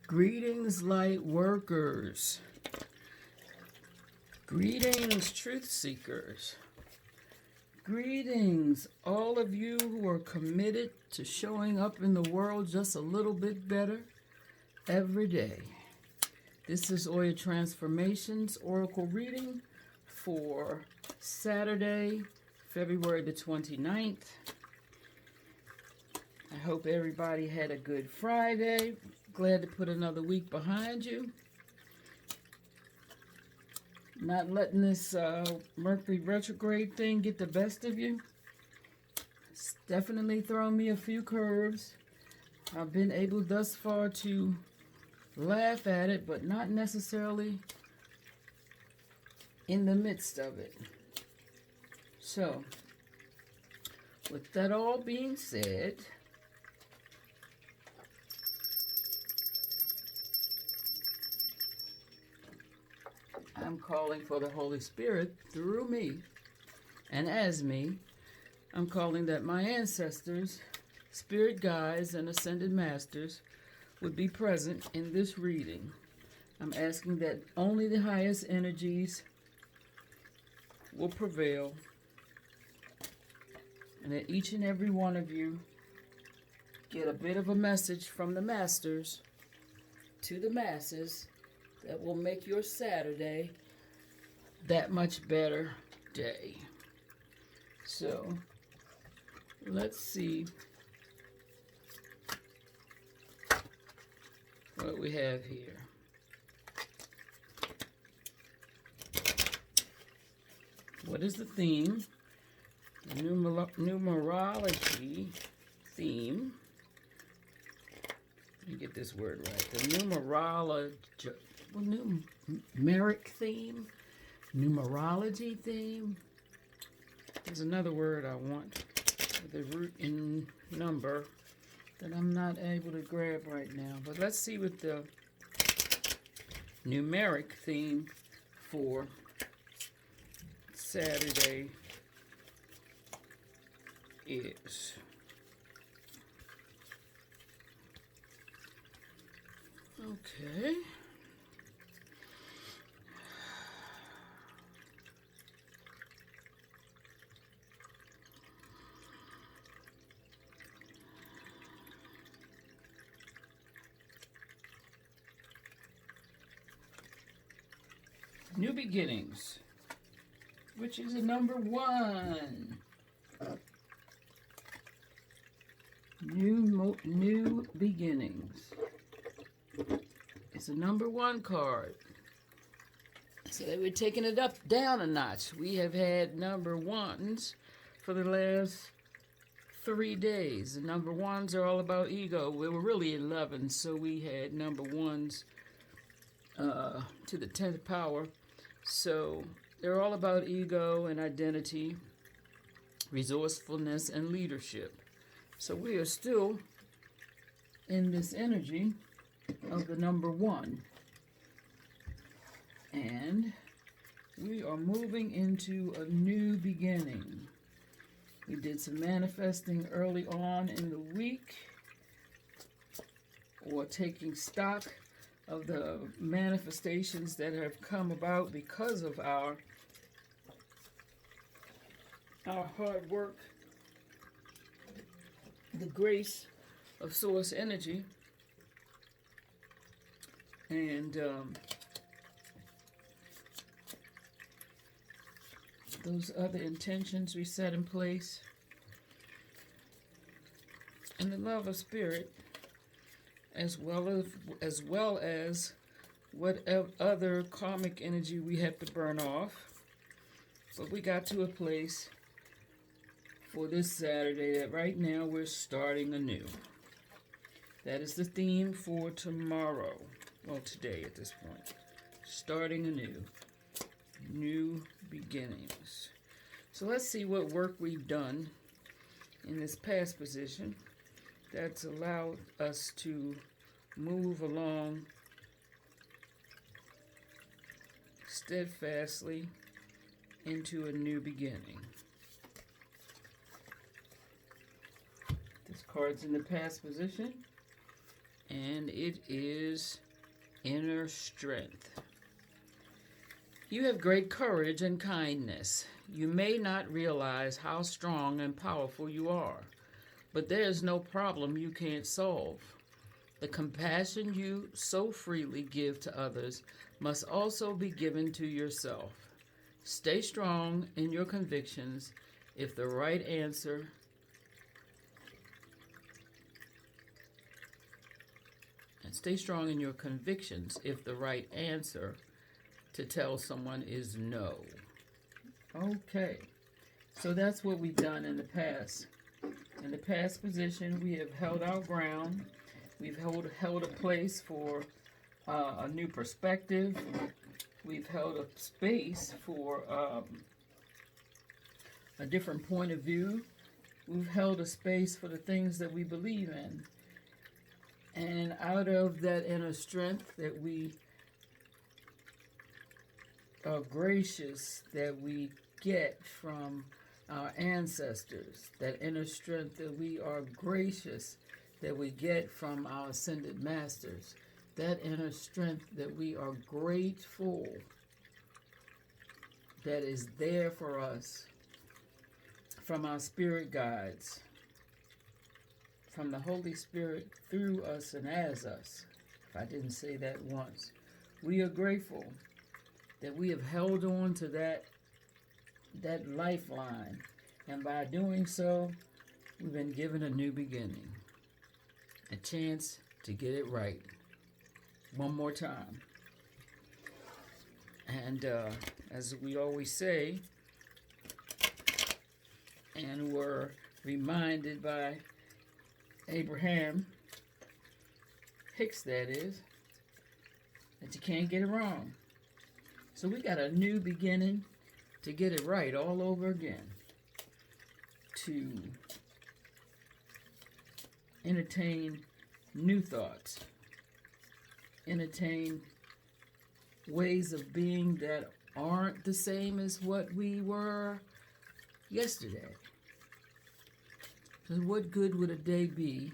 Greetings, light workers. Greetings, truth seekers. Greetings, all of you who are committed to showing up in the world just a little bit better every day. This is Oya Transformation's Oracle reading for Saturday, February the 29th. I hope everybody had a good Friday. Glad to put another week behind you. Not letting this Mercury retrograde thing get the best of you. It's definitely thrown me a few curves. I've been able thus far to laugh at it, but not necessarily in the midst of it. So, with that all being said, I'm calling for the Holy Spirit through me, and as me, I'm calling that my ancestors, spirit guides, and ascended masters would be present in this reading. I'm asking that only the highest energies will prevail, and that each and every one of you get a bit of a message from the masters to the masses that will make your Saturday that much better day. So, let's see what we have here. What is the theme? The numerology theme. Let me get this word right. The numeric theme, numerology theme. There's another word I want with the root in number that I'm not able to grab right now. But let's see what the numeric theme for Saturday is. Okay. New beginnings, which is a number 1. New beginnings. It's a number 1 card. So we're taking it down a notch. We have had number 1s for the last 3 days. The number 1s are all about ego. We were really 11, so we had number 1s to the 10th power. So they're all about ego and identity, resourcefulness, and leadership. So we are still in this energy of the number 1. And we are moving into a new beginning. We did some manifesting early on in the week, or taking stock of the manifestations that have come about because of our hard work, the grace of source energy, and those other intentions we set in place, and the love of spirit, as well as what other karmic energy we have to burn off. But we got to a place for this Saturday that right now we're starting anew. That is the theme for tomorrow. Well, today at this point. Starting anew. New beginnings. So let's see what work we've done in this past position that's allowed us to move along steadfastly into a new beginning. This card's in the past position, and it is inner strength. You have great courage and kindness. You may not realize how strong and powerful you are, but there is no problem you can't solve. The compassion you so freely give to others must also be given to yourself. Stay strong in your convictions if the right answer stay strong in your convictions if the right answer to tell someone is no. Okay, so that's what we've done in the past. In the past position, we have held our ground. We've held a place for a new perspective. We've held a space for a different point of view. We've held a space for the things that we believe in. And out of that inner strength that we are gracious, that we get from our ancestors, that inner strength that we are gracious, that we get from our ascended masters, that inner strength that we are grateful that is there for us from our spirit guides, from the Holy Spirit through us and as us. If I didn't say that once, we are grateful that we have held on to that lifeline, and by doing so, we've been given a new beginning, a chance to get it right one more time. And as we always say, and were reminded by Abraham Hicks, that is, that you can't get it wrong. So we got a new beginning to get it right all over again, to entertain new thoughts, entertain ways of being that aren't the same as what we were yesterday. Because what good would a day be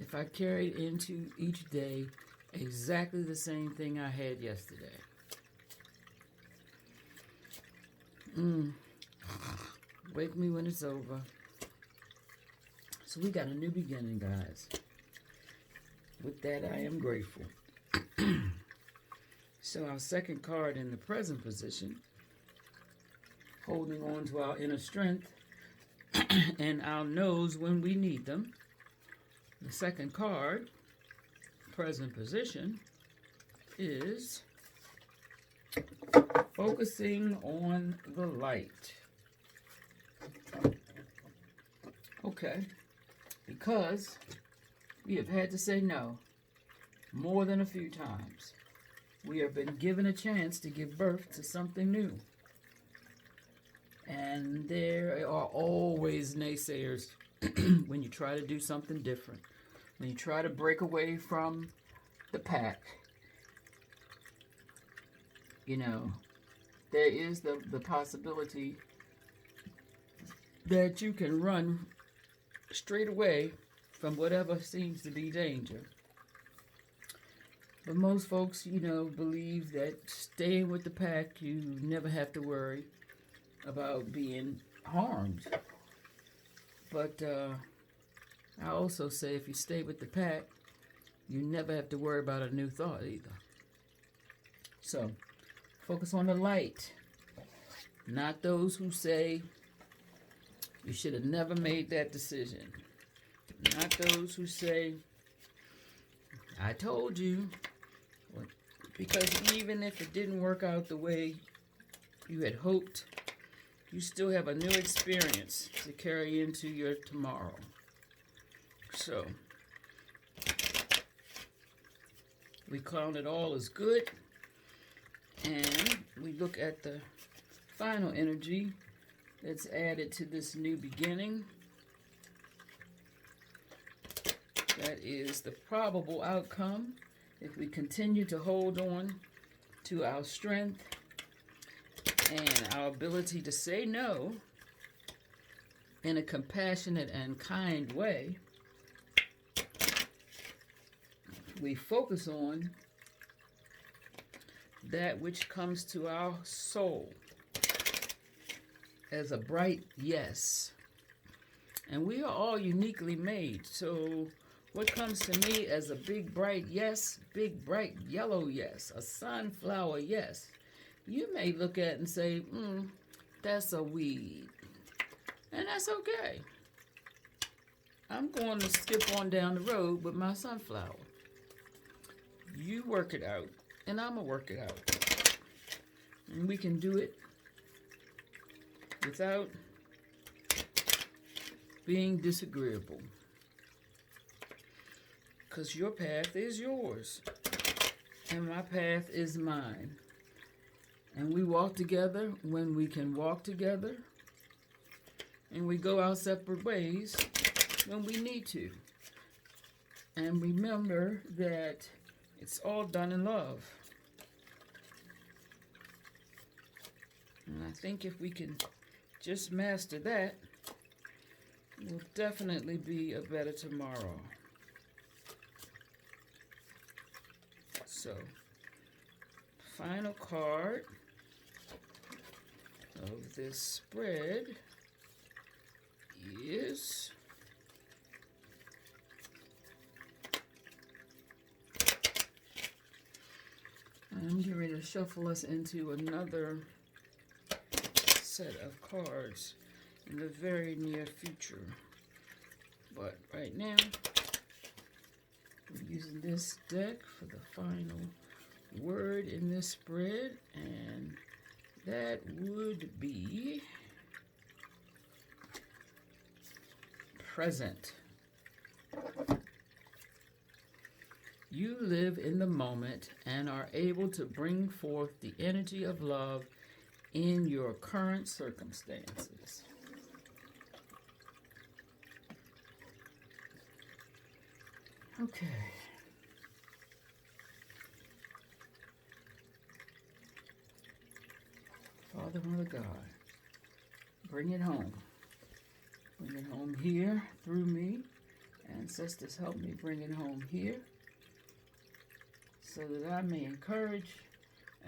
if I carried into each day exactly the same thing I had yesterday? Wake me when it's over. So we got a new beginning, guys. With that, I am grateful. So our second card in the present position, holding on to our inner strength and our no's when we need them. The second card, present position, is focusing on the light. Okay, because we have had to say no more than a few times. We have been given a chance to give birth to something new. And there are always naysayers when you try to do something different, when you try to break away from the pack. You know, there is the possibility that you can run straight away from whatever seems to be danger. But most folks, you know, believe that staying with the pack, you never have to worry about being harmed. But I also say if you stay with the pack, you never have to worry about a new thought either. So, focus on the light. Not those who say you should have never made that decision. Not those who say, I told you. Because even if it didn't work out the way you had hoped, you still have a new experience to carry into your tomorrow. So, we count it all as good, and we look at the final energy that's added to this new beginning. That is the probable outcome if we continue to hold on to our strength and our ability to say no in a compassionate and kind way. we focus on that which comes to our soul as a bright yes. And we are all uniquely made. So what comes to me as a big bright yes, big bright yellow yes, a sunflower yes, you may look at it and say, that's a weed. And that's okay. I'm going to skip on down the road with my sunflower. You work it out, and I'm going to work it out. And we can do it without being disagreeable. Because your path is yours, and my path is mine. And we walk together when we can walk together, and we go our separate ways when we need to. And remember that it's all done in love. And I think if we can just master that, we'll definitely be a better tomorrow. So, final card of this spread is I'm getting ready to shuffle us into another set of cards in the very near future. But right now, we're using this deck for the final word in this spread, and that would be present. You live in the moment and are able to bring forth the energy of love in your current circumstances. Okay. Father, Mother God, bring it home. Bring it home here through me. Ancestors, help me bring it home here, so that I may encourage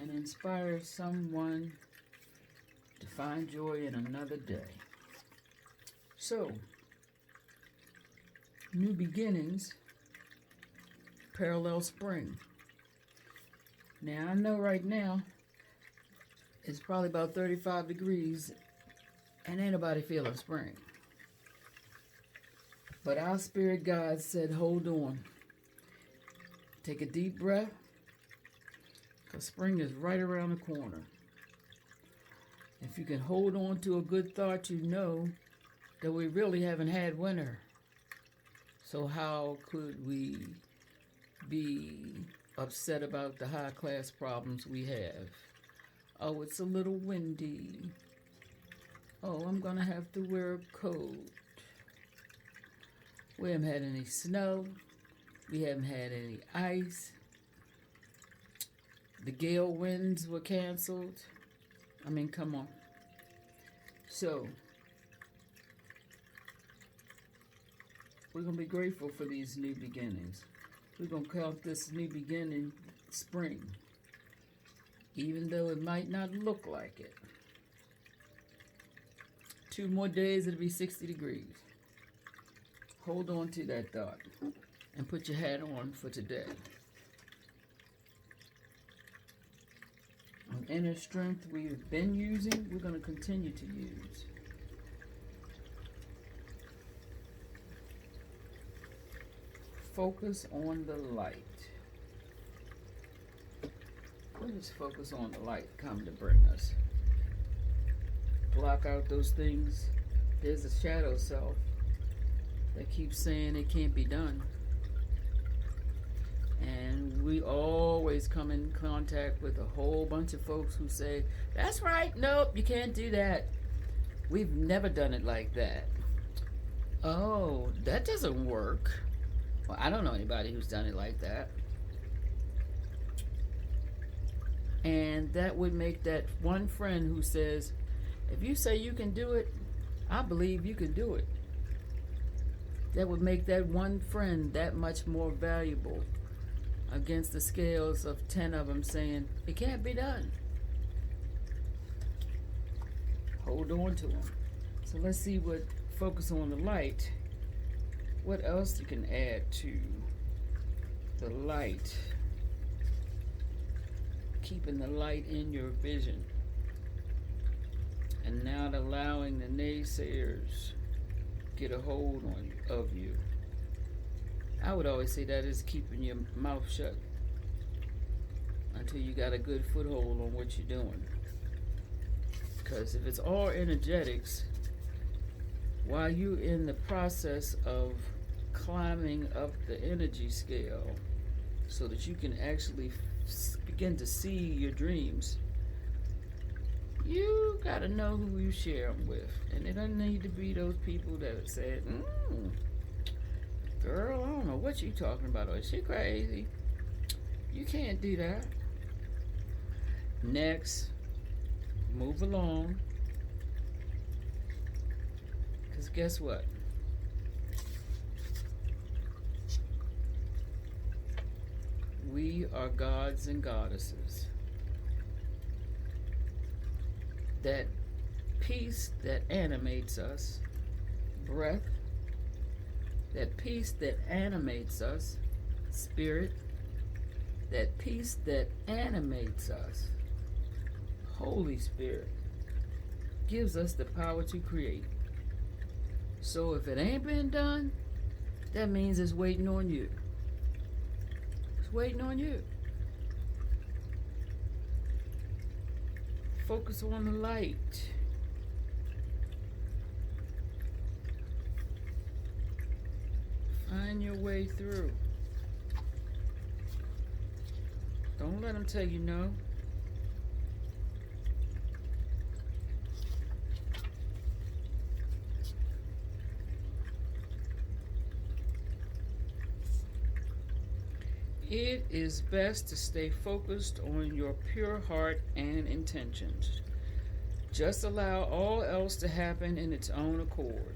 and inspire someone to find joy in another day. So, new beginnings, parallel spring. Now, I know right now it's probably about 35 degrees and ain't nobody feeling spring. But our spirit guide said, hold on. Take a deep breath, because spring is right around the corner. If you can hold on to a good thought, you know that we really haven't had winter. So how could we be upset about the high-class problems we have? Oh, it's a little windy. Oh, I'm going to have to wear a coat. We haven't had any snow. We haven't had any ice. The gale winds were canceled. I mean, come on. So, we're going to be grateful for these new beginnings. We're going to count this new beginning spring, even though it might not look like it. 2 more days, it'll be 60 degrees. Hold on to that thought and put your hat on for today. An inner strength we've been using, we're going to continue to use. Focus on the light. What does focus on the light come to bring us? Block out those things. There's a shadow self that keeps saying it can't be done. And we always come in contact with a whole bunch of folks who say, that's right, nope, you can't do that. We've never done it like that. Oh, that doesn't work. Well, I don't know anybody who's done it like that. And that would make that one friend who says, if you say you can do it, I believe you can do it. That would make that one friend that much more valuable against the scales of 10 of them saying, it can't be done. Hold on to them. So let's see what, focus on the light. What else you can add to the light? Keeping the light in your vision. And not allowing the naysayers get a hold of you. I would always say that is keeping your mouth shut until you got a good foothold on what you're doing. Because if it's all energetics, while you're in the process of climbing up the energy scale so that you can actually begin to see your dreams, you gotta know who you share them with. And it doesn't need to be those people that said, girl, I don't know what you talking about, or is she crazy? You can't do that. Next, move along. Because guess what? We are gods and goddesses. That peace that animates us, breath, that peace that animates us, spirit, that peace that animates us, Holy Spirit, gives us the power to create. So if it ain't been done, that means it's waiting on you. It's waiting on you. Focus on the light. Find your way through. Don't let them tell you no. It is best to stay focused on your pure heart and intentions. Just allow all else to happen in its own accord.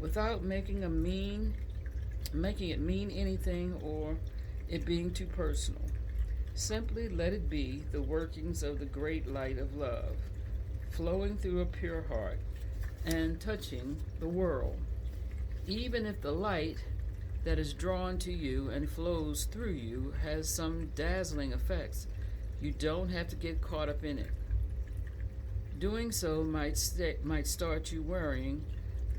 Without making it mean anything or it being too personal. Simply let it be the workings of the great light of love, flowing through a pure heart and touching the world. Even if the light that is drawn to you and flows through you has some dazzling effects, you don't have to get caught up in it. Doing so might start you worrying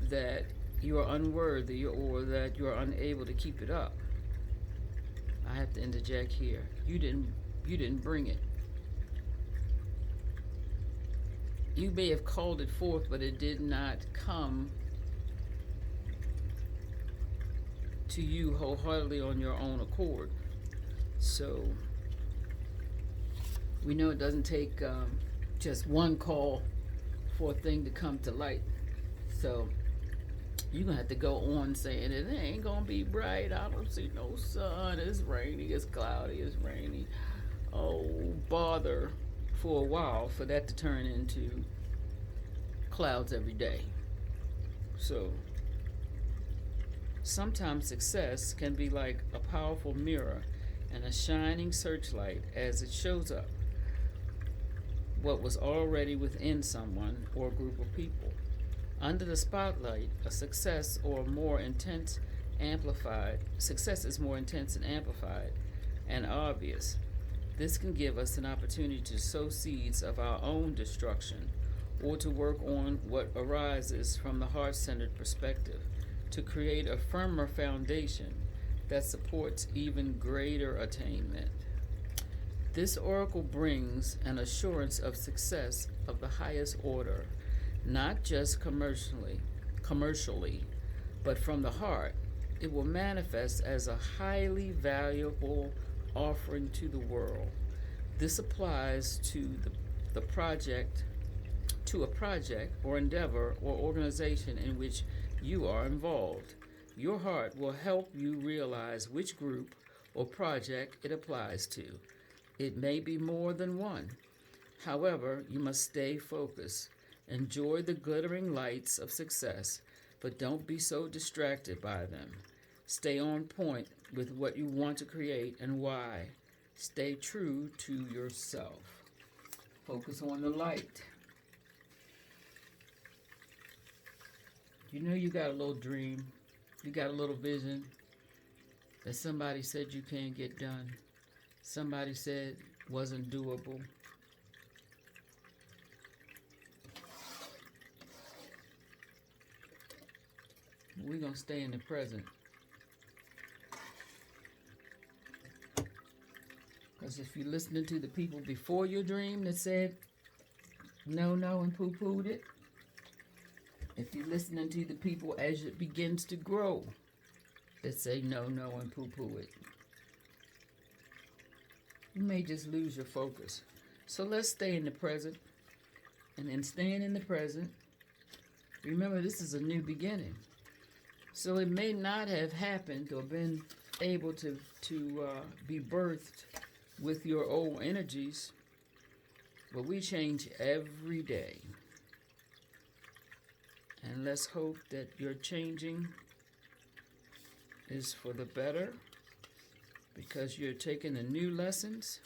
that you are unworthy or that you are unable to keep it up. I have to interject here. You didn't bring it. You may have called it forth, but it did not come to you wholeheartedly on your own accord. So we know it doesn't take just one call for a thing to come to light. So you're gonna have to go on saying it ain't gonna be bright. I don't see no sun. It's rainy. It's cloudy. It's rainy. Oh, bother for a while for that to turn into clouds every day. So sometimes success can be like a powerful mirror and a shining searchlight as it shows up what was already within someone or group of people. Under the spotlight, success is more intense and amplified and obvious. This can give us an opportunity to sow seeds of our own destruction or to work on what arises from the heart-centered perspective to create a firmer foundation that supports even greater attainment. This oracle brings an assurance of success of the highest order, not just commercially, but from the heart. It will manifest as a highly valuable offering to the world. This applies to a project or endeavor or organization in which you are involved. Your heart will help you realize which group or project it applies to. It may be more than one. However, you must stay focused. Enjoy the glittering lights of success, but don't be so distracted by them. Stay on point with what you want to create and why. Stay true to yourself. Focus on the light. You know you got a little dream. You got a little vision that somebody said you can't get done. Somebody said wasn't doable. We're going to stay in the present. Because if you're listening to the people before your dream that said no, and poo-pooed it, if you're listening to the people as it begins to grow that say no, and poo-poo it, you may just lose your focus. So let's stay in the present. And in staying in the present, remember this is a new beginning. So it may not have happened or been able to be birthed with your old energies, but we change every day. And let's hope that your changing is for the better, because you're taking the new lessons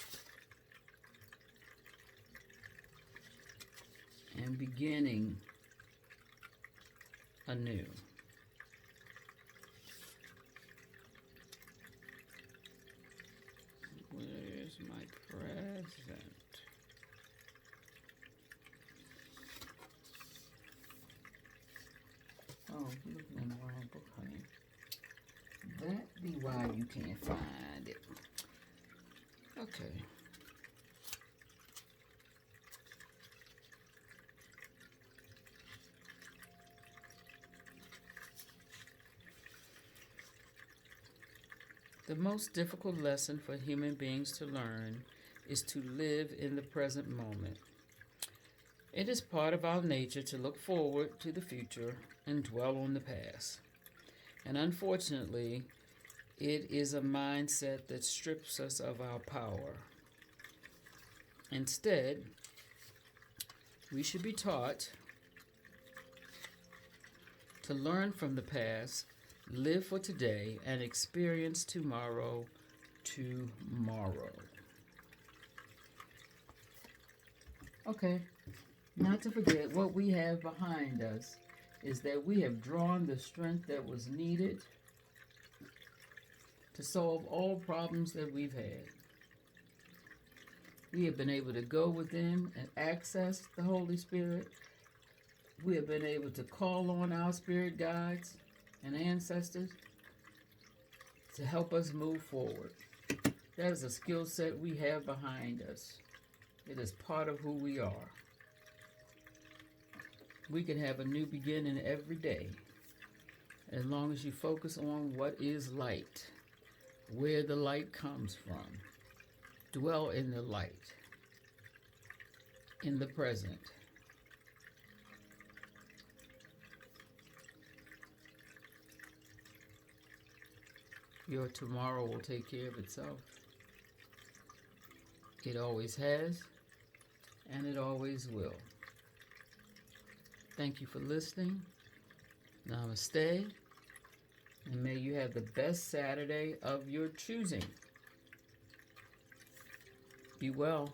and beginning anew. Where's my present? Oh, you're looking in the wrong book, honey. That be why you can't find it. Okay. The most difficult lesson for human beings to learn is to live in the present moment. It is part of our nature to look forward to the future and dwell on the past. And unfortunately, it is a mindset that strips us of our power. Instead, we should be taught to learn from the past, live for today, and experience tomorrow. Okay, not to forget what we have behind us is that we have drawn the strength that was needed to solve all problems that we've had. We have been able to go within and access the Holy Spirit. We have been able to call on our spirit guides and ancestors to help us move forward. That is a skill set we have behind us. It is part of who we are. We can have a new beginning every day as long as you focus on what is light, where the light comes from. Dwell in the light, in the present. Your tomorrow will take care of itself. It always has, and it always will. Thank you for listening. Namaste. And may you have the best Saturday of your choosing. Be well.